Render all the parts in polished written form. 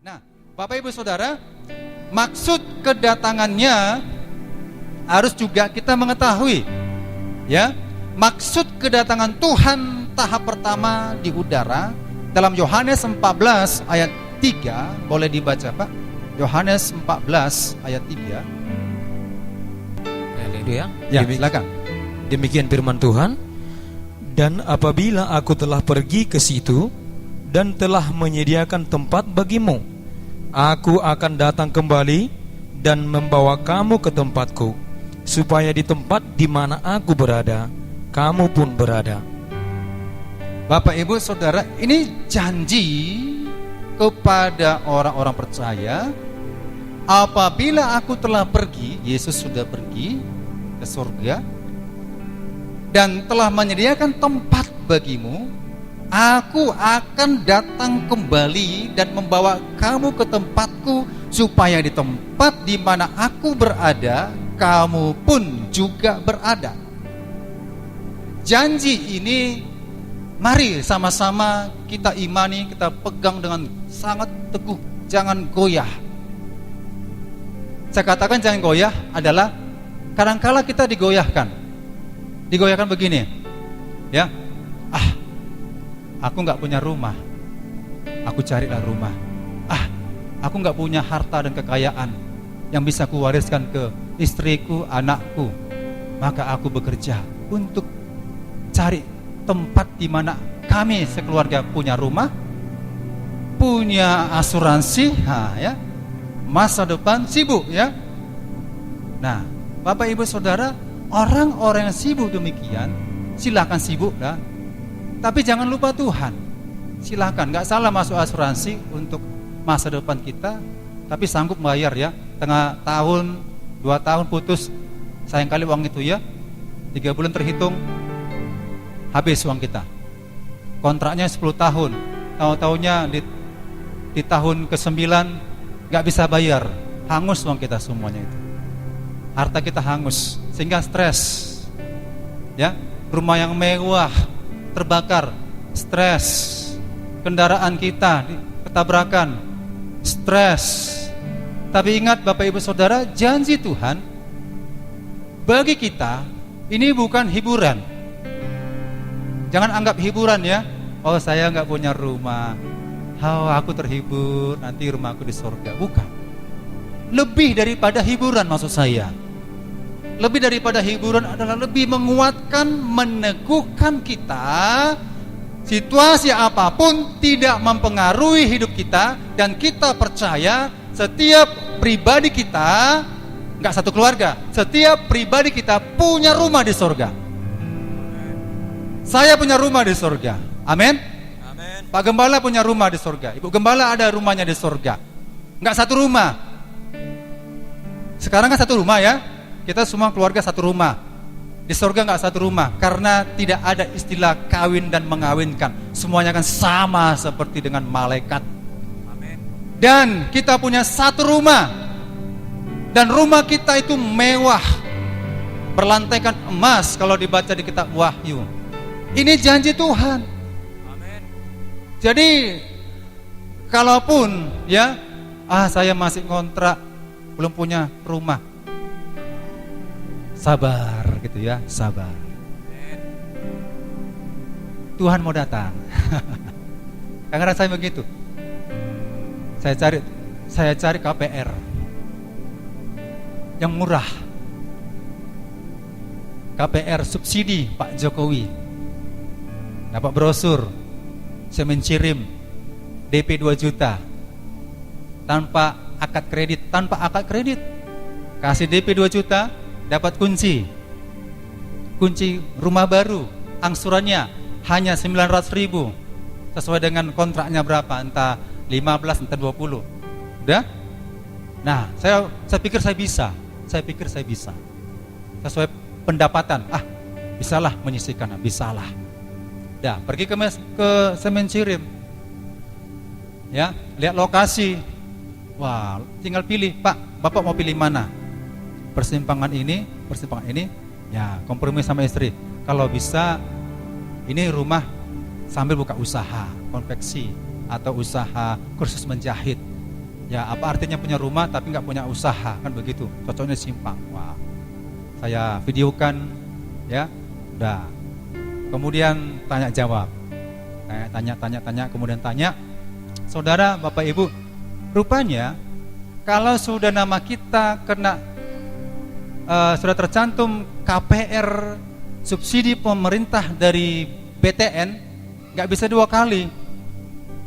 Nah, Bapak Ibu Saudara, maksud kedatangannya harus juga kita mengetahui, ya. Maksud kedatangan Tuhan tahap pertama di udara dalam Yohanes 14 ayat 3, boleh dibaca Pak? Yohanes 14 ayat 3. Haleluya. Ya, silakan. Demikian firman Tuhan. Dan apabila aku telah pergi ke situ dan telah menyediakan tempat bagimu, aku akan datang kembali dan membawa kamu ke tempatku, supaya di tempat di mana aku berada, kamu pun berada. Bapak Ibu Saudara, ini janji kepada orang-orang percaya. Apabila aku telah pergi, Yesus sudah pergi ke surga dan telah menyediakan tempat bagimu, aku akan datang kembali dan membawa kamu ke tempatku, supaya di tempat di mana aku berada, kamu pun juga berada. Janji ini mari sama-sama kita imani, kita pegang dengan sangat teguh, jangan goyah. Saya katakan jangan goyah adalah kadangkala kita digoyahkan begini, ya. Aku nggak punya rumah, aku carilah rumah. Aku nggak punya harta dan kekayaan yang bisa kuwariskan ke istriku, anakku, maka aku bekerja untuk cari tempat di mana kami sekeluarga punya rumah, punya asuransi, ya, masa depan sibuk, ya. Nah, Bapak Ibu Saudara, orang-orang yang sibuk demikian, silakan sibuk dah. Tapi jangan lupa Tuhan. Silakan, nggak salah masuk asuransi untuk masa depan kita, tapi sanggup bayar, ya. Tengah tahun, 2 tahun putus, sayang kali uang itu, ya. 3 bulan terhitung, habis uang kita. Kontraknya 10 tahun, tahu-taunya di tahun ke-9 nggak bisa bayar, hangus uang kita semuanya itu. Harta kita hangus, sehingga stres, ya. Rumah yang mewah terbakar, stres. Kendaraan kita ketabrakan, stres. Tapi ingat Bapak Ibu Saudara, janji Tuhan bagi kita ini bukan hiburan. Jangan anggap hiburan, ya. Oh, saya nggak punya rumah, oh, aku terhibur, nanti rumahku di surga. Bukan. Lebih daripada hiburan maksud saya. Lebih daripada hiburan adalah lebih menguatkan, meneguhkan kita. Situasi apapun tidak mempengaruhi hidup kita, dan kita percaya setiap pribadi kita, nggak satu keluarga, setiap pribadi kita punya rumah di surga. Saya punya rumah di surga. Amin. Amin. Pak Gembala punya rumah di surga. Ibu Gembala ada rumahnya di surga. Nggak satu rumah. Sekarang kan satu rumah, ya. Kita semua keluarga satu rumah. Di surga nggak satu rumah, karena tidak ada istilah kawin dan mengawinkan. Semuanya kan sama seperti dengan malaikat. Amin. Dan kita punya satu rumah, dan rumah kita itu mewah, berlantaikan emas kalau dibaca di kitab Wahyu. Ini janji Tuhan. Amin. Jadi kalaupun, ya, saya masih ngontrak, belum punya rumah, sabar gitu, ya, sabar. Tuhan mau datang. Karena rasanya begitu. Saya cari KPR yang murah. KPR subsidi Pak Jokowi. Dapat brosur, saya mencirim DP 2 juta tanpa akad kredit, kasih DP 2 juta, dapat kunci rumah baru, angsurannya hanya 900.000, sesuai dengan kontraknya berapa, entah 15, entah 20. Udah? Nah, saya pikir saya bisa, sesuai pendapatan, bisalah menyisihkan, bisalah. Dah, pergi ke semen cirim, ya, lihat lokasi. Wah, tinggal pilih, Pak, Bapak mau pilih mana? Persimpangan ini, ya, kompromi sama istri. Kalau bisa, ini rumah sambil buka usaha konveksi atau usaha kursus menjahit. Ya, apa artinya punya rumah tapi nggak punya usaha, kan begitu? Cocoknya simpang. Wah, saya videokan, ya, udah. Kemudian tanya jawab, tanya, kemudian tanya. Saudara, Bapak Ibu, rupanya kalau sudah nama kita kena sudah tercantum KPR subsidi pemerintah dari BTN, nggak bisa 2 kali,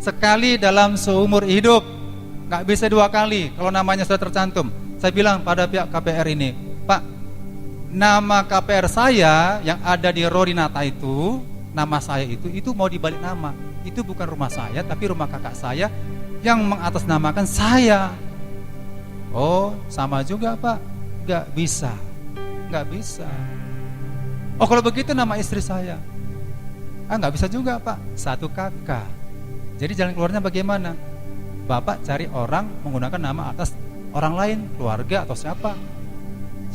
sekali dalam seumur hidup. Nggak bisa 2 kali kalau namanya sudah tercantum. Saya bilang pada pihak KPR ini, Pak, nama KPR saya yang ada di Rorinata itu, nama saya itu mau dibalik nama. Itu bukan rumah saya, tapi rumah kakak saya yang mengatasnamakan saya. Oh, sama juga, Pak. Nggak bisa. Oh, kalau begitu nama istri saya. Nggak bisa juga, Pak. Satu kakak. Jadi jalan keluarnya bagaimana? Bapak cari orang menggunakan nama atas orang lain, keluarga atau siapa.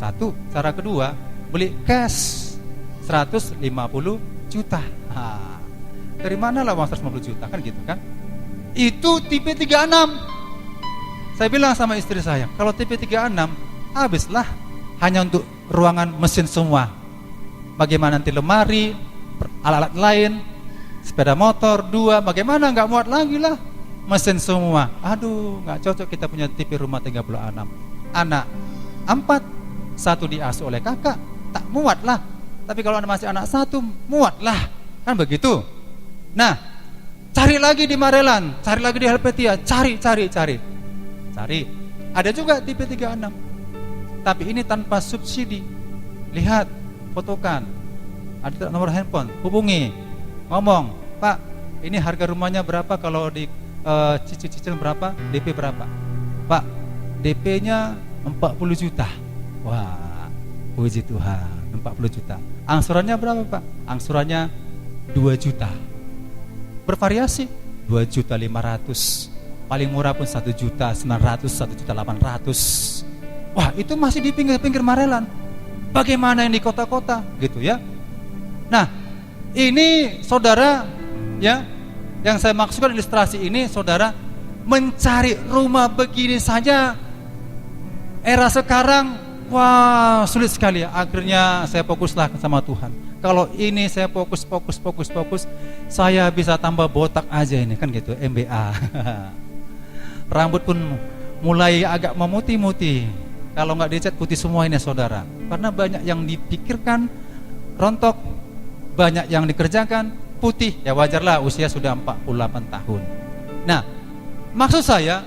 Satu. Cara kedua, beli cash 150 juta. Dari mana lah uang 150 juta, kan gitu kan? Itu tipe 36. Saya bilang sama istri saya, kalau tipe 36 habislah hanya untuk ruangan mesin semua. Bagaimana nanti lemari, alat-alat lain, sepeda motor 2, bagaimana nggak muat lagi lah. Mesin semua, aduh, nggak cocok kita punya tipe rumah 36. Anak 4, 1 diasuh oleh kakak, tak muat lah. Tapi kalau masih anak 1, muat lah, kan begitu. Nah, cari lagi di Marelan, cari lagi di Helvetia, cari. Ada juga tipe 36, tapi ini tanpa subsidi. Lihat, fotokan, ada nomor handphone, hubungi, ngomong, Pak, ini harga rumahnya berapa kalau di cicil berapa, DP berapa? Pak, DP-nya 40 juta. Wah, puji Tuhan, 40 juta. Angsurannya berapa, Pak? Angsurannya 2 juta. Bervariasi, 2.500.000. Paling murah pun 1.900.000, 1.800.000. Wah, itu masih di pinggir-pinggir Marelan. Bagaimana yang di kota-kota, gitu ya? Nah, ini saudara, ya, yang saya maksudkan ilustrasi ini, saudara, mencari rumah begini saja era sekarang, wah, sulit sekali ya. Akhirnya saya fokuslah sama Tuhan. Kalau ini saya fokus, saya bisa tambah botak aja ini, kan gitu, MBA. Rambut pun mulai agak memutih-mutih. Kalau nggak dicat putih semua ini, saudara. Karena banyak yang dipikirkan, rontok, banyak yang dikerjakan, putih, ya wajarlah, usia sudah 48 tahun. Nah, maksud saya,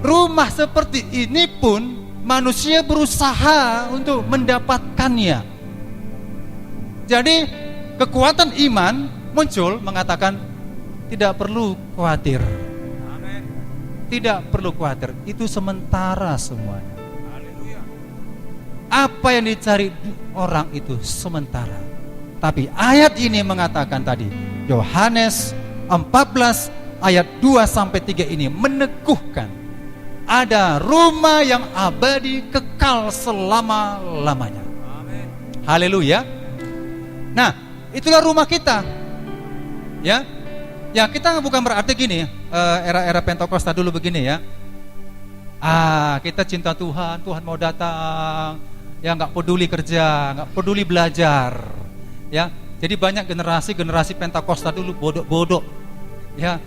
rumah seperti ini pun manusia berusaha untuk mendapatkannya. Jadi kekuatan iman muncul mengatakan tidak perlu khawatir. Amen. Tidak perlu khawatir, itu sementara semuanya. Haleluya. Apa yang dicari orang itu sementara. Tapi ayat ini mengatakan tadi, Yohanes 14 ayat 2-3 ini meneguhkan ada rumah yang abadi kekal selama-lamanya. Amin. Haleluya. Nah, itulah rumah kita. Ya. Ya, kita bukan berarti gini, era-era Pentakosta dulu begini ya. Kita cinta Tuhan, Tuhan mau datang. Ya, enggak peduli kerja, enggak peduli belajar. Ya, jadi banyak generasi Pentakosta dulu bodoh-bodoh, ya,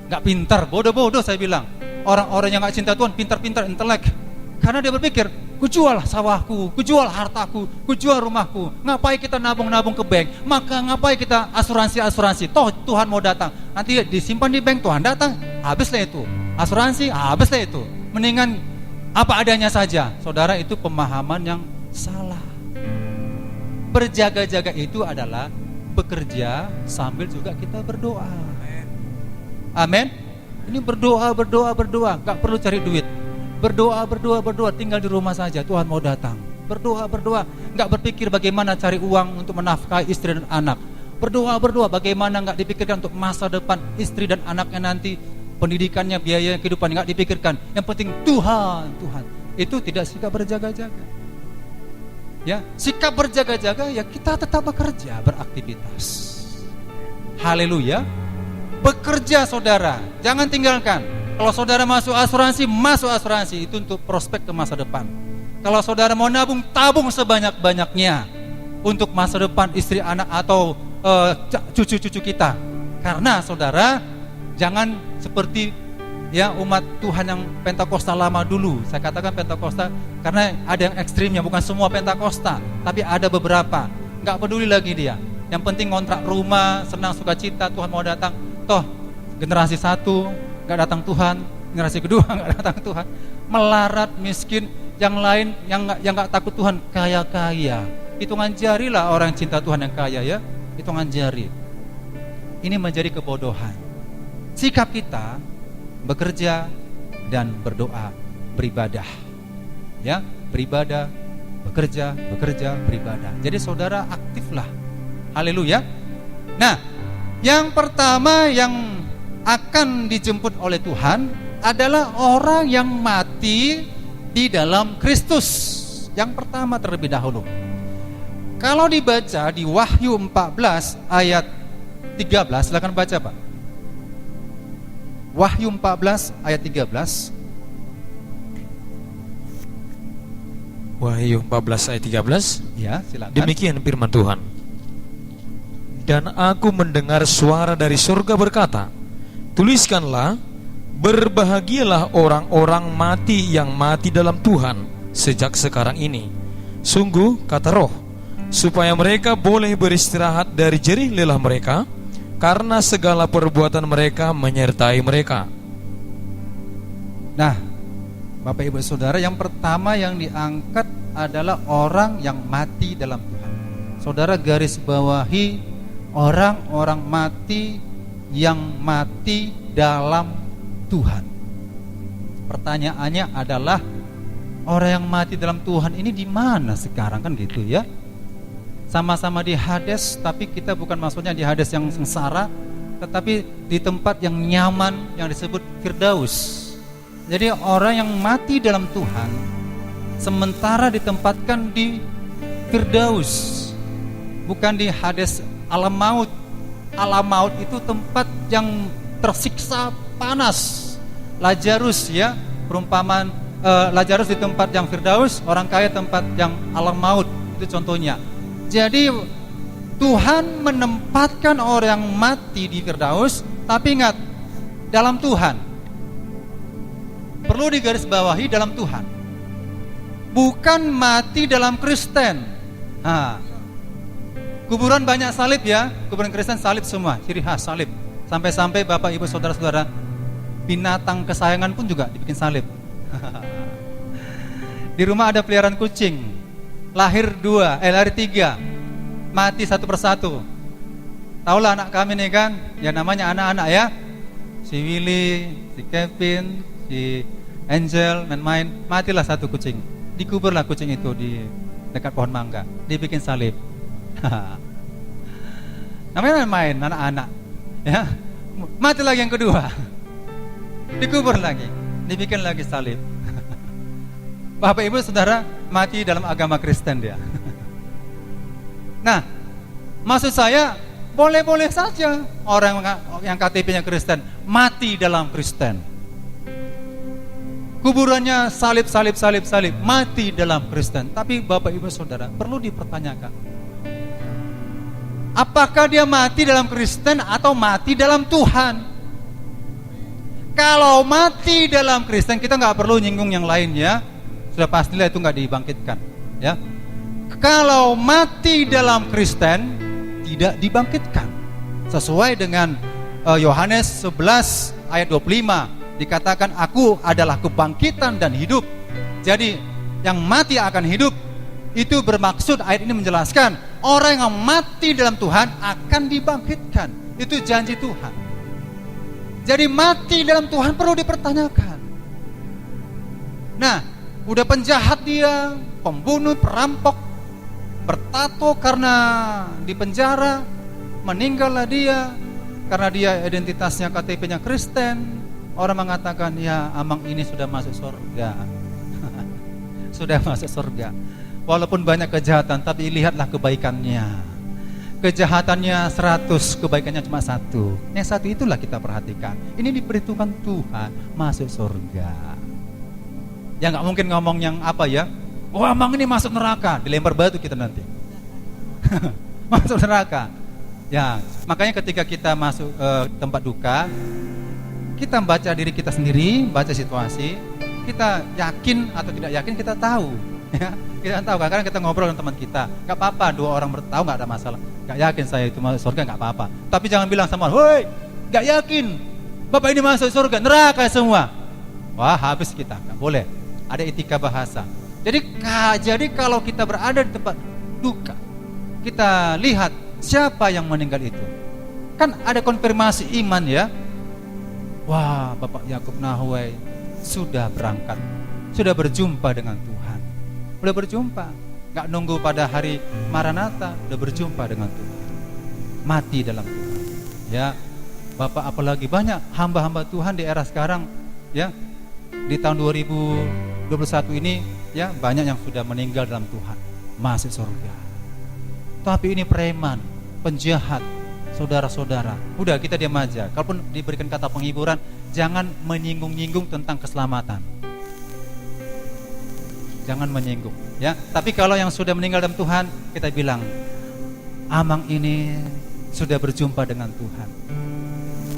nggak pintar, bodoh-bodoh saya bilang. Orang-orang yang nggak cinta Tuhan pintar-pintar intelek, karena dia berpikir, kujual sawahku, kujual hartaku, kujual rumahku. Ngapain kita nabung-nabung ke bank? Maka ngapain kita asuransi? Toh Tuhan mau datang, nanti disimpan di bank, Tuhan datang, habislah itu. Asuransi, habislah itu. Mendingan apa adanya saja. Saudara, itu pemahaman yang salah. Berjaga-jaga itu adalah bekerja sambil juga kita berdoa. Amin. Ini berdoa, gak perlu cari duit. Berdoa, tinggal di rumah saja, Tuhan mau datang. Berdoa, gak berpikir bagaimana cari uang untuk menafkahi istri dan anak. Berdoa, bagaimana gak dipikirkan untuk masa depan istri dan anaknya nanti, pendidikannya, biaya kehidupan, gak dipikirkan. Yang penting Tuhan. Itu tidak sikap berjaga-jaga. Ya, sikap berjaga-jaga ya kita tetap bekerja, beraktivitas. Haleluya. Bekerja, saudara, jangan tinggalkan. Kalau saudara masuk asuransi itu untuk prospek ke masa depan. Kalau saudara mau nabung, tabung sebanyak-banyaknya untuk masa depan istri, anak, atau cucu-cucu kita. Karena saudara jangan seperti umat Tuhan yang Pentakosta lama dulu. Saya katakan Pentakosta karena ada yang ekstrimnya, bukan semua Pentakosta, tapi ada beberapa. Nggak peduli lagi dia. Yang penting kontrak rumah, senang sukacita, Tuhan mau datang. Toh generasi 1 nggak datang Tuhan, generasi kedua nggak datang Tuhan. Melarat, miskin, yang lain yang nggak takut Tuhan kaya-kaya. Hitungan jari lah orang yang cinta Tuhan yang kaya ya. Hitungan jari. Ini menjadi kebodohan. Sikap kita bekerja dan berdoa, beribadah. Ya, beribadah, bekerja, beribadah. Jadi saudara aktiflah. Haleluya. Nah, yang pertama yang akan dijemput oleh Tuhan adalah orang yang mati di dalam Kristus. Yang pertama terlebih dahulu. Kalau dibaca di Wahyu 14 ayat 13, silakan baca Pak. Wahyu 14 ayat 13. Wahyu 14 ayat 13. Ya, silakan. Demikian firman Tuhan. Dan aku mendengar suara dari surga berkata, tuliskanlah, berbahagialah orang-orang mati yang mati dalam Tuhan sejak sekarang ini. Sungguh, kata Roh, supaya mereka boleh beristirahat dari jerih lelah mereka, karena segala perbuatan mereka menyertai mereka. Nah, Bapak Ibu Saudara, yang pertama yang diangkat adalah orang yang mati dalam Tuhan. Saudara garis bawahi orang-orang mati yang mati dalam Tuhan. Pertanyaannya adalah, orang yang mati dalam Tuhan ini di mana sekarang, kan gitu ya? Sama-sama di Hades, tapi kita bukan maksudnya di Hades yang sengsara, tetapi di tempat yang nyaman yang disebut Firdaus. Jadi orang yang mati dalam Tuhan sementara ditempatkan di Firdaus, bukan di Hades, alam maut. Alam maut itu tempat yang tersiksa panas. Lazarus ya, perumpamaan Lazarus di tempat yang Firdaus, orang kaya tempat yang alam maut, itu contohnya. Jadi Tuhan menempatkan orang yang mati di Firdaus, tapi ingat, dalam Tuhan. Perlu digarisbawahi, dalam Tuhan. Bukan mati dalam Kristen. Kuburan banyak salib ya, kuburan Kristen salib semua, ciri khas salib. Sampai-sampai Bapak Ibu Saudara-saudara, binatang kesayangan pun juga dibikin salib. Di rumah ada peliharaan kucing, lahir 3, mati satu persatu. Tahulah anak kami nih kan, ya namanya anak-anak ya, si Willy, si Kevin, si Angel, main-main, matilah satu kucing. Dikuburlah kucing itu di dekat pohon mangga, dibikin salib. Namanya main anak-anak ya, mati lagi yang kedua, dikubur lagi, dibikin lagi salib. Bapak Ibu Saudara, mati dalam agama Kristen dia. Nah, maksud saya boleh-boleh saja orang yang KTP-nya Kristen mati dalam Kristen, kuburannya salib, mati dalam Kristen. Tapi Bapak Ibu Saudara, perlu dipertanyakan, apakah dia mati dalam Kristen atau mati dalam Tuhan? Kalau mati dalam Kristen, kita nggak perlu nyinggung yang lain ya, sudah pastilah itu nggak dibangkitkan ya. Kalau mati dalam Kristen, tidak dibangkitkan. Sesuai dengan Yohanes 11 ayat 25, dikatakan, aku adalah kebangkitan dan hidup. Jadi yang mati akan hidup. Itu bermaksud, ayat ini menjelaskan, orang yang mati dalam Tuhan akan dibangkitkan. Itu janji Tuhan. Jadi mati dalam Tuhan perlu dipertanyakan. Nah, udah penjahat dia, pembunuh, perampok, bertato karena di penjara, meninggallah dia karena dia identitasnya KTP-nya Kristen. Orang mengatakan, ya amang ini sudah masuk surga. Sudah masuk surga. Walaupun banyak kejahatan, tapi lihatlah kebaikannya. kejahatannya 100, kebaikannya cuma 1. Yang 1 itulah kita perhatikan. Ini diperhitungkan Tuhan, masuk surga. Ya nggak mungkin ngomong yang apa ya, wah emang ini masuk neraka, dilempar batu kita nanti. Masuk neraka. Ya, makanya ketika kita masuk tempat duka, kita baca diri kita sendiri, baca situasi, kita yakin atau tidak yakin kita tahu. Ya, kita tahu. Kadang kita ngobrol dengan teman kita, nggak apa-apa, 2 orang tahu, nggak ada masalah. Nggak yakin saya itu masuk surga, nggak apa-apa. Tapi jangan bilang sama, woi, nggak yakin, bapak ini masuk surga, neraka semua. Wah, habis kita, nggak boleh. Ada etika bahasa. Jadi kalau kita berada di tempat duka, kita lihat siapa yang meninggal itu. Kan ada konfirmasi iman ya. Wah, Bapak Yakub Nahway sudah berangkat, sudah berjumpa dengan Tuhan. Udah berjumpa, gak nunggu pada hari Maranatha, udah berjumpa dengan Tuhan. Mati dalam Tuhan. Ya, Bapak, apalagi banyak hamba-hamba Tuhan di era sekarang ya. Di tahun 2021 ini ya, banyak yang sudah meninggal dalam Tuhan, masuk surga. Tapi ini preman, penjahat, saudara-saudara, udah kita diam aja. Kalaupun diberikan kata penghiburan, jangan menyinggung-nyinggung tentang keselamatan. Jangan menyinggung ya. Tapi kalau yang sudah meninggal dalam Tuhan, kita bilang, Amang ini sudah berjumpa dengan Tuhan.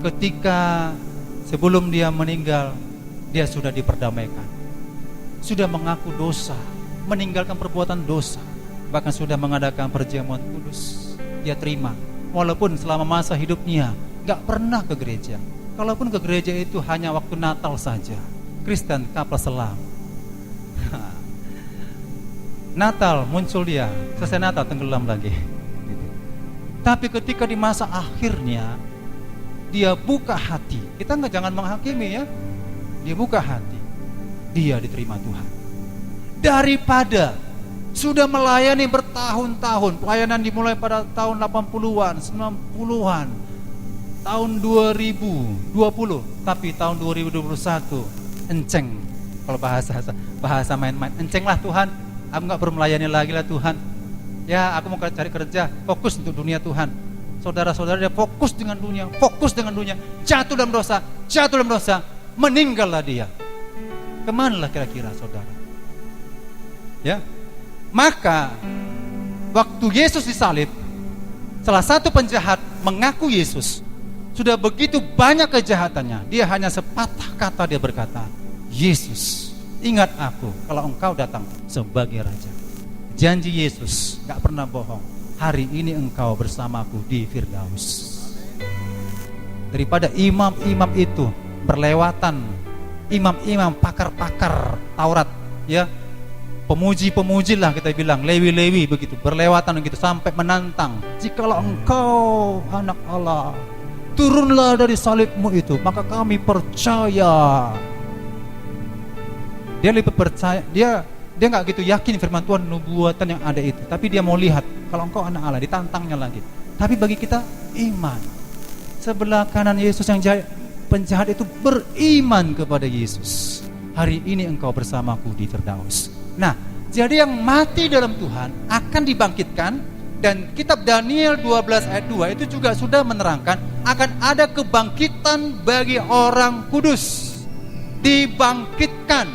Ketika sebelum dia meninggal, dia sudah diperdamaikan, sudah mengaku dosa, meninggalkan perbuatan dosa, bahkan sudah mengadakan perjamuan kudus. Dia terima, walaupun selama masa hidupnya gak pernah ke gereja. Kalaupun ke gereja itu hanya waktu Natal saja, Kristen kapal selam. Natal muncul dia, selesai Natal tenggelam lagi. Tapi ketika di masa akhirnya dia buka hati, kita jangan menghakimi ya. Dia buka hati, dia diterima Tuhan. Daripada sudah melayani bertahun-tahun, pelayanan dimulai pada tahun 80-an, 90-an, tahun 2020, tapi tahun 2021 enceng. Kalau bahasa main-main, enceng lah Tuhan, aku gak perlu melayani lagi lah Tuhan. Ya, aku mau cari kerja, fokus untuk dunia Tuhan. Saudara-saudara, dia fokus dengan dunia, jatuh dalam dosa, meninggallah dia. Kemanalah kira-kira saudara? Ya, maka waktu Yesus disalib, salah satu penjahat mengaku Yesus. Sudah begitu banyak kejahatannya, dia hanya sepatah kata dia berkata, Yesus, ingat aku kalau engkau datang sebagai Raja. Janji Yesus gak pernah bohong. Hari ini engkau bersamaku di Firdaus. Daripada imam-imam itu berlewatan, imam-imam pakar-pakar Taurat ya, pemuji-pemuji lah kita bilang, lewi-lewi begitu, berlewatan begitu sampai menantang, jikalau engkau anak Allah, turunlah dari salibmu itu, maka kami percaya. Dia lebih percaya, dia nggak gitu yakin firman Tuhan, nubuatan yang ada itu, tapi dia mau lihat kalau engkau anak Allah, ditantangnya lagi. Tapi bagi kita iman. Sebelah kanan Yesus yang penjahat itu beriman kepada Yesus. Hari ini engkau bersamaku di Firdaus. Nah, jadi yang mati dalam Tuhan akan dibangkitkan. Dan kitab Daniel 12 ayat 2 itu juga sudah menerangkan akan ada kebangkitan bagi orang kudus. Dibangkitkan.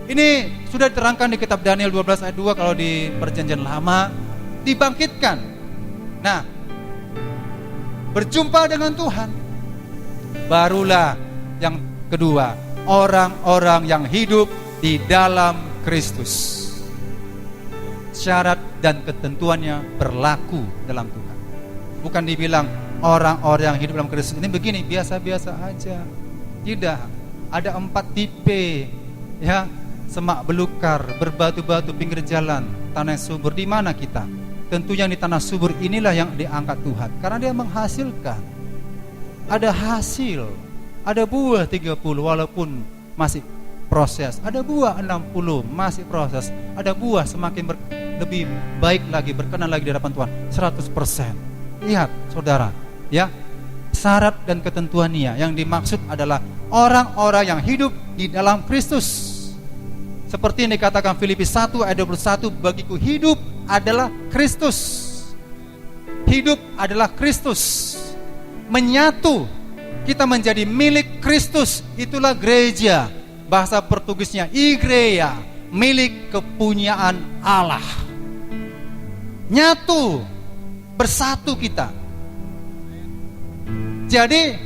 Ini sudah diterangkan di kitab Daniel 12 ayat 2 kalau di perjanjian lama. Dibangkitkan. Nah, berjumpa dengan Tuhan. Barulah yang kedua, orang-orang yang hidup di dalam Kristus. Syarat dan ketentuannya berlaku dalam Tuhan. Bukan dibilang orang-orang yang hidup dalam Kristus ini begini, biasa-biasa aja. Tidak, ada 4 tipe ya, semak belukar, berbatu-batu pinggir jalan, tanah yang subur. Di mana kita? Tentu yang di tanah subur inilah yang diangkat Tuhan, karena dia menghasilkan. Ada hasil, ada buah 30 walaupun masih proses, ada buah 60 masih proses, ada buah semakin lebih baik lagi, berkenan lagi di hadapan Tuhan 100%. Lihat saudara ya, syarat dan ketentuannya yang dimaksud adalah orang-orang yang hidup di dalam Kristus. Seperti yang dikatakan Filipi 1 ayat 21, bagiku hidup adalah Kristus. hidup adalah Kristus. Menyatu, kita menjadi milik Kristus. Itulah gereja. Bahasa Portugisnya igreja, milik kepunyaan Allah. Nyatu, bersatu kita. Jadi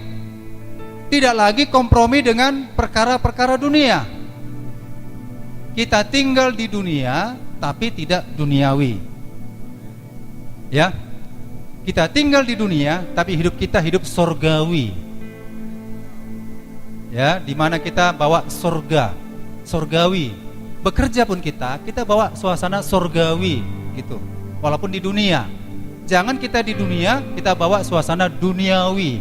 tidak lagi kompromi dengan perkara-perkara dunia. Kita tinggal di dunia tapi tidak duniawi. Ya. Kita tinggal di dunia tapi hidup kita hidup sorgawi. Ya, di mana kita bawa sorga, sorgawi. Bekerja pun kita bawa suasana sorgawi gitu. Walaupun di dunia. Jangan kita di dunia kita bawa suasana duniawi.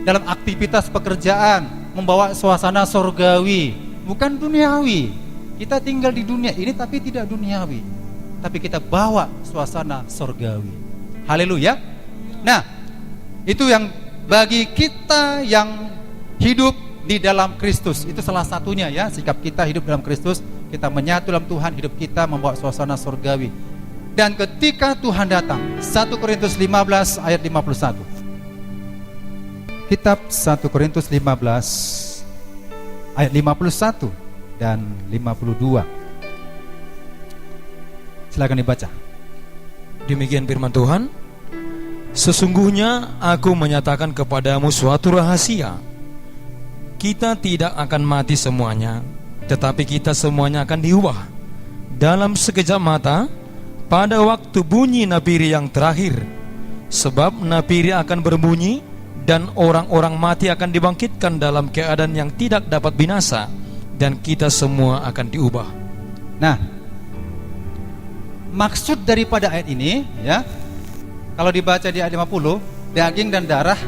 Dalam aktivitas pekerjaan membawa suasana sorgawi, bukan duniawi. Kita tinggal di dunia ini tapi tidak duniawi. Tapi kita bawa suasana sorgawi. Haleluya. Nah, itu yang bagi kita yang hidup di dalam Kristus. Itu salah satunya ya, sikap kita hidup dalam Kristus. Kita menyatu dalam Tuhan, hidup kita membawa suasana surgawi. Dan ketika Tuhan datang, 1 Korintus 15 ayat 51. Kitab 1 Korintus 15 ayat 51 dan 52. Silakan dibaca. Demikian firman Tuhan. Sesungguhnya aku menyatakan kepadamu suatu rahasia. Kita tidak akan mati semuanya, tetapi kita semuanya akan diubah dalam sekejap mata, pada waktu bunyi nafiri yang terakhir. Sebab nafiri akan berbunyi, dan orang-orang mati akan dibangkitkan dalam keadaan yang tidak dapat binasa, dan kita semua akan diubah. Nah, maksud daripada ayat ini ya, kalau dibaca di ayat 50, daging dan darah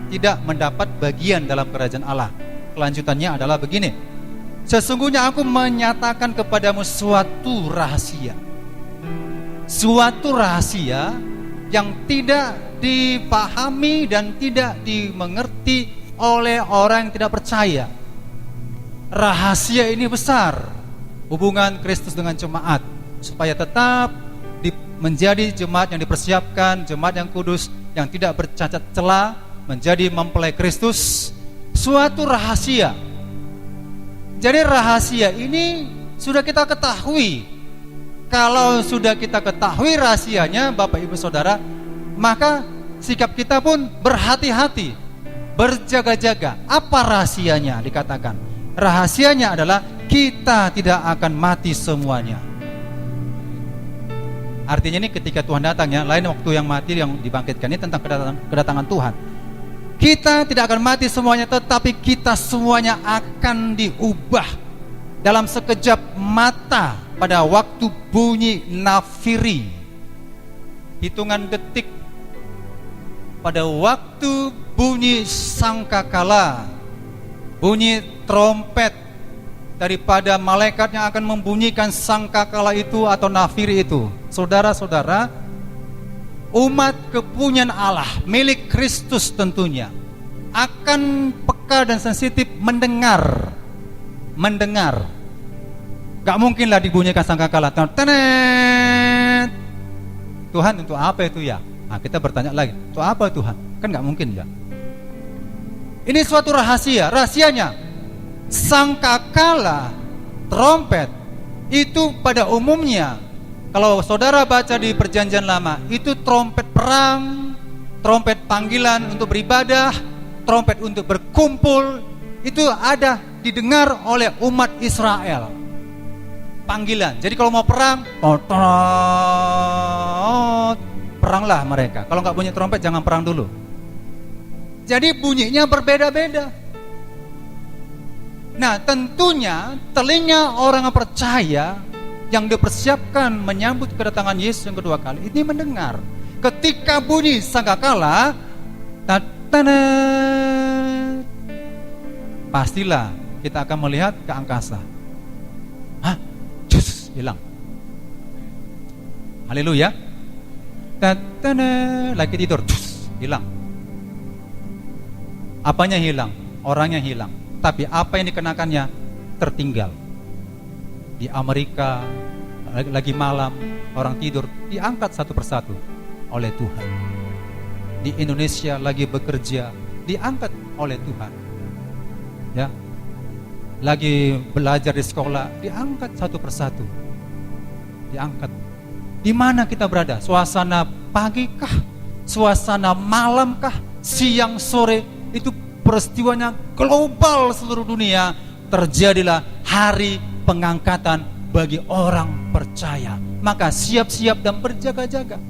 tidak mendapat bagian dalam kerajaan Allah. Kelanjutannya adalah begini. Sesungguhnya aku menyatakan kepadamu suatu rahasia. Suatu rahasia yang tidak dipahami dan tidak dimengerti oleh orang yang tidak percaya. Rahasia ini besar, hubungan Kristus dengan jemaat, supaya tetap menjadi jemaat yang dipersiapkan, jemaat yang kudus, yang tidak bercacat celah, menjadi mempelai Kristus. Suatu rahasia. Jadi rahasia ini sudah kita ketahui. Kalau sudah kita ketahui rahasianya, Bapak Ibu Saudara, maka sikap kita pun berhati-hati, berjaga-jaga. Apa rahasianya? Dikatakan rahasianya adalah kita tidak akan mati semuanya. Artinya ini ketika Tuhan datang ya, lain waktu yang mati yang dibangkitkan, ini tentang kedatangan Tuhan. Kita tidak akan mati semuanya, tetapi kita semuanya akan diubah dalam sekejap mata pada waktu bunyi nafiri. Hitungan detik pada waktu bunyi sangkakala, bunyi trompet daripada malaikat yang akan membunyikan sangkakala itu atau nafiri itu. Saudara-saudara, umat kepunyaan Allah, milik Kristus tentunya, akan peka dan sensitif mendengar. Gak mungkinlah dibunyikan sangkakala. Tenet. Tuhan, untuk apa itu ya? Nah, kita bertanya lagi, untuk apa Tuhan? Kan gak mungkin ya. Ini suatu rahasia. Rahasianya, sangkakala, trompet itu pada umumnya, kalau saudara baca di Perjanjian Lama, itu trompet perang, trompet panggilan untuk beribadah, trompet untuk berkumpul, itu ada didengar oleh umat Israel. Panggilan. Jadi kalau mau perang, peranglah mereka. Kalau nggak bunyi trompet, jangan perang dulu. Jadi bunyinya berbeda-beda. Nah, tentunya telinga orang yang percaya yang dipersiapkan menyambut kedatangan Yesus yang kedua kali ini mendengar. Ketika bunyi sangkakala, pastilah kita akan melihat ke angkasa. Hah? Cus, hilang. Haleluya. Lagi tidur, cus, hilang. Apanya hilang? Orangnya hilang. Tapi apa yang dikenakannya tertinggal. Di Amerika lagi malam, orang tidur, diangkat satu persatu. oleh Tuhan. Di Indonesia lagi bekerja, diangkat oleh Tuhan. Ya. Lagi belajar di sekolah, diangkat satu persatu. Diangkat. Di mana kita berada? Suasana pagi kah? Suasana malam kah? Siang, sore, itu peristiwanya global seluruh dunia. Terjadilah hari pengangkatan bagi orang percaya. Maka siap-siap dan berjaga-jaga.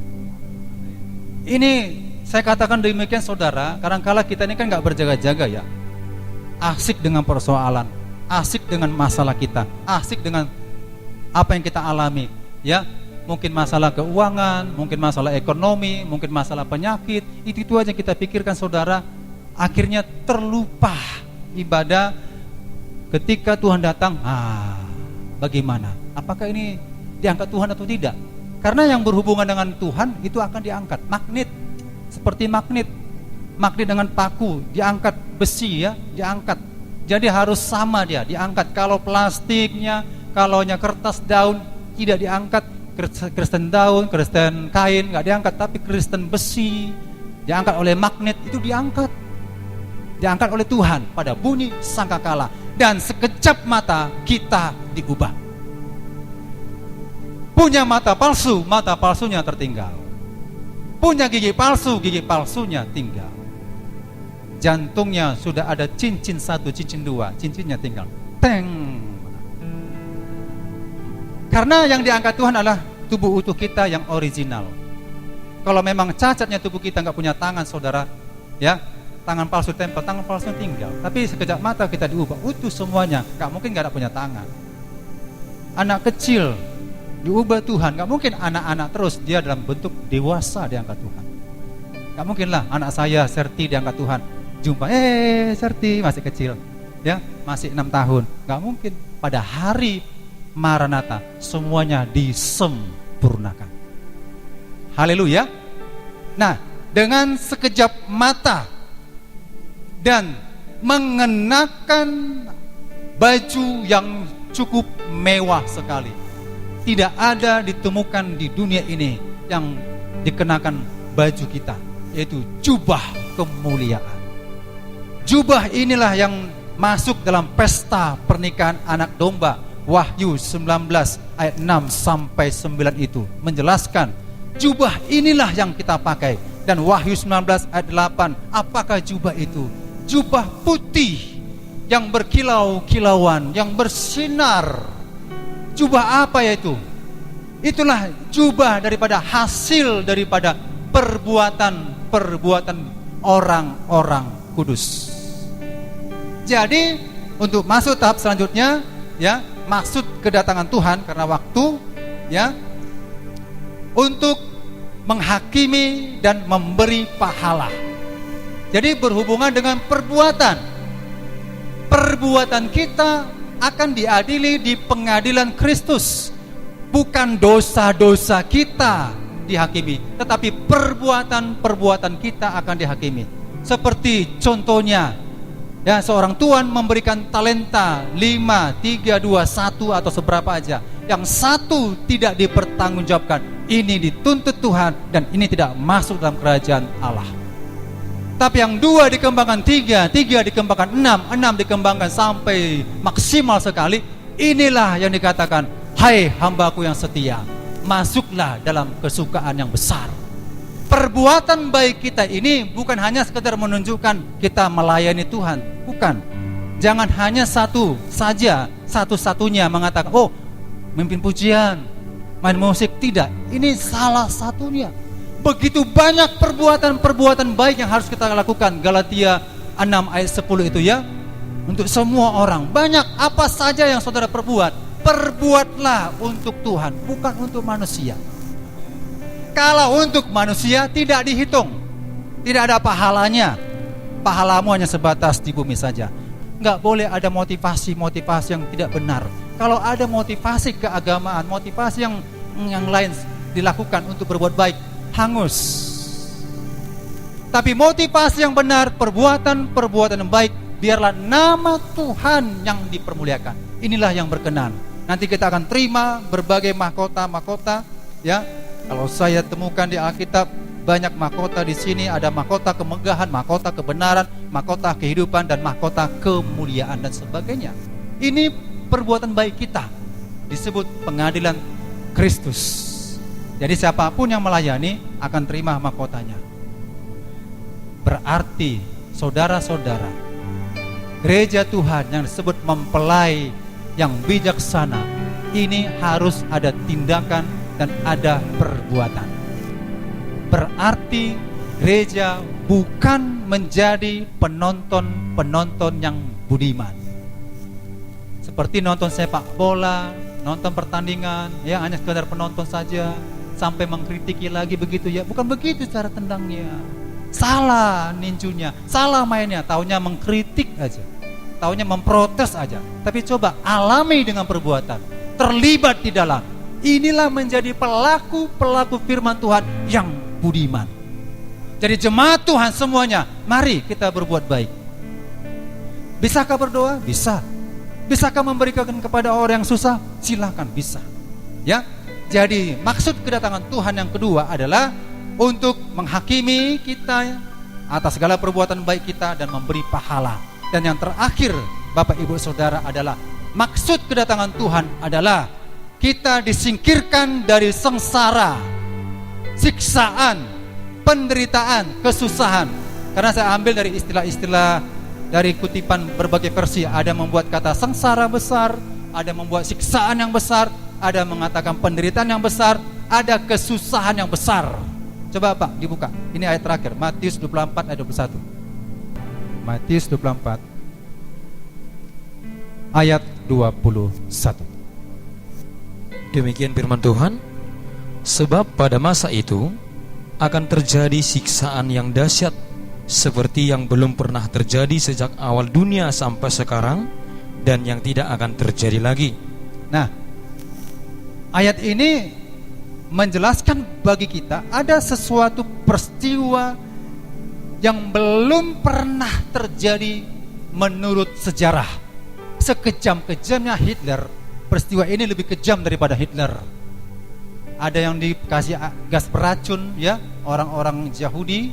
Ini saya katakan demikian saudara, kadang-kala kita ini kan gak berjaga-jaga ya. Asik dengan persoalan, asik dengan masalah kita, asik dengan apa yang kita alami, ya. Mungkin masalah keuangan, mungkin masalah ekonomi, mungkin masalah penyakit, itu aja kita pikirkan saudara. Akhirnya terlupa ibadah. Ketika Tuhan datang, bagaimana? Apakah ini diangkat Tuhan atau tidak? Karena yang berhubungan dengan Tuhan itu akan diangkat. Magnet, seperti magnet dengan paku, diangkat besi ya, diangkat. Jadi harus sama dia, diangkat. Kalau plastiknya, kalau kertas daun tidak diangkat, Kristen daun, Kristen kain nggak diangkat, tapi Kristen besi diangkat oleh magnet, itu diangkat oleh Tuhan pada bunyi sangkakala, dan sekejap mata kita diubah. Punya mata palsu, mata palsunya tertinggal. Punya gigi palsu, gigi palsunya tinggal. Jantungnya sudah ada cincin 1, cincin 2, cincinnya tinggal. Teng. Karena yang diangkat Tuhan adalah tubuh utuh kita yang original. Kalau memang cacatnya tubuh kita nggak punya tangan saudara, ya, tangan palsu tempel, tangan palsu tinggal. Tapi sekejap mata kita diubah, utuh semuanya. Nggak mungkin nggak ada punya tangan. Anak kecil diubah Tuhan, nggak mungkin anak-anak terus, dia dalam bentuk dewasa diangkat Tuhan. Nggak mungkin lah anak saya Serti diangkat Tuhan, jumpa Serti masih kecil, ya masih 6 tahun, nggak mungkin. Pada hari Maranatha semuanya disempurnakan. Haleluya. Nah, dengan sekejap mata dan mengenakan baju yang cukup mewah sekali. Tidak ada ditemukan di dunia ini yang dikenakan baju kita, yaitu jubah kemuliaan. Jubah inilah yang masuk dalam pesta pernikahan anak domba. Wahyu 19 ayat 6 sampai 9 itu menjelaskan jubah inilah yang kita pakai. Dan Wahyu 19 ayat 8, apakah jubah itu? Jubah putih yang berkilau-kilauan, yang bersinar. Jubah apa yaitu? Itulah jubah daripada hasil daripada perbuatan orang-orang kudus. Jadi untuk masuk tahap selanjutnya, ya, maksud kedatangan Tuhan karena waktu, ya, untuk menghakimi dan memberi pahala. Jadi berhubungan dengan perbuatan. Perbuatan kita akan diadili di pengadilan Kristus. Bukan dosa-dosa kita dihakimi, tetapi perbuatan-perbuatan kita akan dihakimi. Seperti contohnya, ya, seorang tuan memberikan talenta 5, 3, 2, 1 atau seberapa aja. Yang satu tidak dipertanggungjawabkan. Ini dituntut Tuhan dan ini tidak masuk dalam kerajaan Allah. Tapi yang 2 dikembangkan 3, 3 dikembangkan 6, 6 dikembangkan sampai maksimal sekali. Inilah yang dikatakan, hai hambaku yang setia, masuklah dalam kesukaan yang besar. Perbuatan baik kita ini bukan hanya sekedar menunjukkan kita melayani Tuhan, bukan. Jangan hanya satu saja, satu-satunya mengatakan, oh mimpin pujian, main musik, tidak. Ini salah satunya. Begitu banyak perbuatan-perbuatan baik yang harus kita lakukan. Galatia 6 ayat 10 itu, ya, untuk semua orang. Banyak apa saja yang saudara perbuat, perbuatlah untuk Tuhan, bukan untuk manusia. Kalau untuk manusia tidak dihitung, tidak ada pahalanya. Pahalamu hanya sebatas di bumi saja. Enggak boleh ada motivasi-motivasi yang tidak benar. Kalau ada motivasi keagamaan, motivasi yang lain dilakukan untuk berbuat baik, hangus. Tapi motivasi yang benar, perbuatan-perbuatan yang baik, biarlah nama Tuhan yang dipermuliakan. Inilah yang berkenan. Nanti kita akan terima berbagai mahkota-mahkota, ya. Kalau saya temukan di Alkitab, banyak mahkota di sini, ada mahkota kemegahan, mahkota kebenaran, mahkota kehidupan, dan mahkota kemuliaan dan sebagainya. Ini perbuatan baik kita disebut pengadilan Kristus. Jadi siapapun yang melayani akan terima mahkotanya. Berarti saudara-saudara, gereja Tuhan yang disebut mempelai yang bijaksana ini harus ada tindakan dan ada perbuatan. Berarti gereja bukan menjadi penonton-penonton yang budiman. Seperti nonton sepak bola, nonton pertandingan, ya hanya sekedar penonton saja, sampai mengkritiki lagi begitu ya. Bukan begitu cara tendangnya. Salah ninjunya, salah mainnya, taunya mengkritik aja, taunya memprotes aja. Tapi coba alami dengan perbuatan, terlibat di dalam. Inilah menjadi pelaku firman Tuhan yang budiman. Jadi jemaat Tuhan semuanya, mari kita berbuat baik. Bisakah berdoa? Bisa. Bisakah memberikan kepada orang yang susah? Silakan, bisa. Ya. Jadi maksud kedatangan Tuhan yang kedua adalah untuk menghakimi kita atas segala perbuatan baik kita dan memberi pahala. Dan yang terakhir, Bapak Ibu Saudara, adalah maksud kedatangan Tuhan adalah kita disingkirkan dari sengsara, siksaan, penderitaan, kesusahan. Karena saya ambil dari istilah-istilah dari kutipan berbagai versi. Ada membuat kata sengsara besar, ada membuat siksaan yang besar, ada mengatakan penderitaan yang besar, ada kesusahan yang besar. Coba Pak dibuka, ini ayat terakhir, Matius 24 ayat 21. Matius 24 ayat 21. Demikian firman Tuhan. Sebab pada masa itu akan terjadi siksaan yang dahsyat seperti yang belum pernah terjadi sejak awal dunia sampai sekarang, dan yang tidak akan terjadi lagi. Nah, ayat ini menjelaskan bagi kita ada sesuatu peristiwa yang belum pernah terjadi menurut sejarah. Sekejam-kejamnya Hitler, peristiwa ini lebih kejam daripada Hitler. Ada yang dikasih gas beracun, ya, orang-orang Yahudi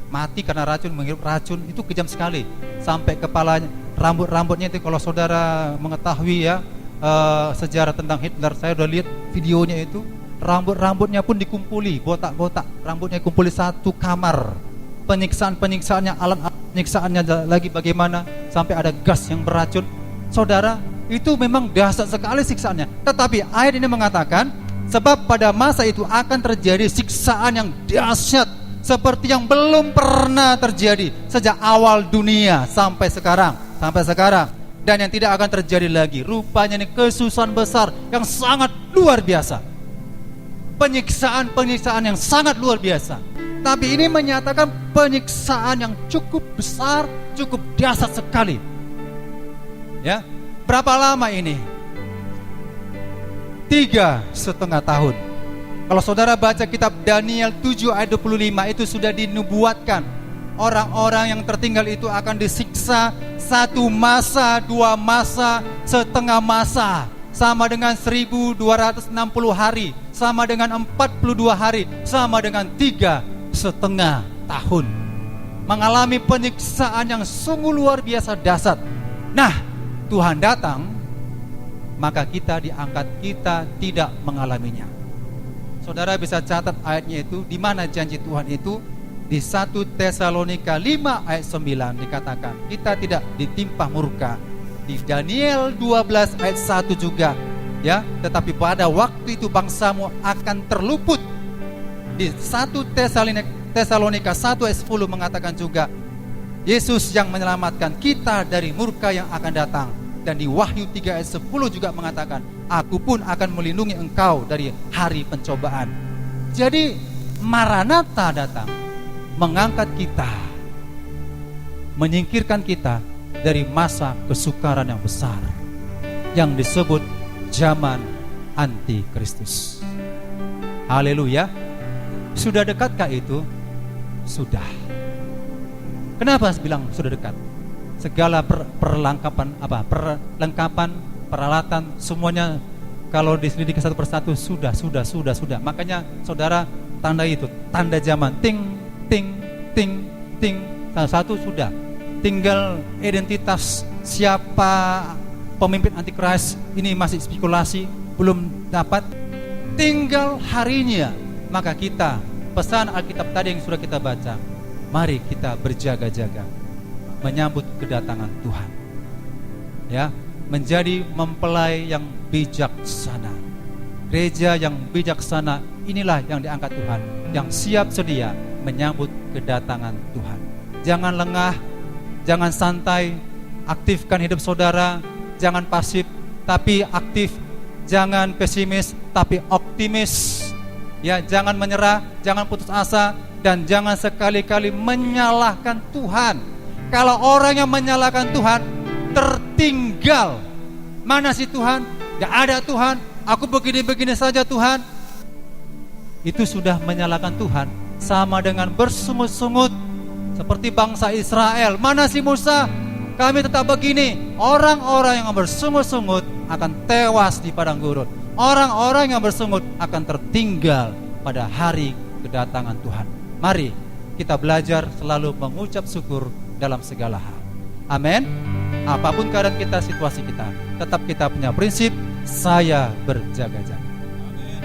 mati karena racun, menghirup racun, itu kejam sekali. Sampai kepalanya, rambut-rambutnya itu, kalau saudara mengetahui ya sejarah tentang Hitler, saya udah lihat videonya itu, rambut-rambutnya pun dikumpuli, botak-botak, rambutnya dikumpuli satu kamar. Penyiksaan-penyiksaannya, alat penyiksaannya lagi bagaimana, sampai ada gas yang beracun. Saudara, itu memang dahsyat sekali siksaannya. Tetapi ayat ini mengatakan, sebab pada masa itu akan terjadi siksaan yang dahsyat seperti yang belum pernah terjadi sejak awal dunia sampai sekarang, dan yang tidak akan terjadi lagi. Rupanya ini kesusahan besar yang sangat luar biasa, penyiksaan yang sangat luar biasa. Tapi ini menyatakan penyiksaan yang cukup besar, cukup dahsyat sekali. Ya, berapa lama ini? 3,5 tahun. Kalau saudara baca kitab Daniel 7 ayat 25, itu sudah dinubuatkan orang-orang yang tertinggal itu akan disiksa 1 masa, 2 masa, setengah masa, sama dengan 1260 hari, sama dengan 42 hari, sama dengan 3,5 tahun. Mengalami penyiksaan yang sungguh luar biasa dahsyat. Nah, Tuhan datang, maka kita diangkat, kita tidak mengalaminya. Saudara bisa catat ayatnya itu, di mana janji Tuhan itu? Di 1 Tesalonika 5 ayat 9 dikatakan, kita tidak ditimpa murka. Di Daniel 12 ayat 1 juga, ya, tetapi pada waktu itu bangsamu akan terluput. Di 1 Tesalonika 1 ayat 10 mengatakan juga, Yesus yang menyelamatkan kita dari murka yang akan datang. Dan di Wahyu 3 ayat 10 juga mengatakan, aku pun akan melindungi engkau dari hari pencobaan. Jadi Maranatha datang mengangkat kita, menyingkirkan kita dari masa kesukaran yang besar yang disebut zaman antikristus. Haleluya. Sudah dekatkah itu? Sudah. Kenapa bilang sudah dekat? Segala perlengkapan peralatan semuanya kalau diselidiki satu persatu sudah. Makanya saudara tanda itu, tanda zaman. Ting, ting, ting, ting. Salah satu sudah. Tinggal identitas siapa pemimpin antikris ini masih spekulasi, belum dapat. Tinggal harinya. Maka kita, pesan Alkitab tadi yang sudah kita baca, mari kita berjaga-jaga menyambut kedatangan Tuhan. Ya, menjadi mempelai yang bijaksana. Gereja yang bijaksana inilah yang diangkat Tuhan, yang siap sedia menyambut kedatangan Tuhan. Jangan lengah, jangan santai, aktifkan hidup saudara, jangan pasif tapi aktif, jangan pesimis tapi optimis. Ya, jangan menyerah, jangan putus asa, dan jangan sekali-kali menyalahkan Tuhan. Kalau orang yang menyalahkan Tuhan tertinggal. Mana sih Tuhan? Gak ada Tuhan. Aku begini-begini saja Tuhan. Itu sudah menyalahkan Tuhan. Sama dengan bersungut-sungut seperti bangsa Israel. Mana si Musa? Kami tetap begini. Orang-orang yang bersungut-sungut akan tewas di padang gurun. Orang-orang yang bersungut akan tertinggal pada hari kedatangan Tuhan. Mari kita belajar selalu mengucap syukur dalam segala hal. Amin. Apapun keadaan kita, situasi kita, tetap kita punya prinsip, saya berjaga-jaga.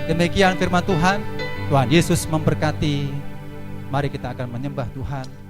Demikian firman Tuhan. Tuhan Yesus memberkati. Mari kita akan menyembah Tuhan.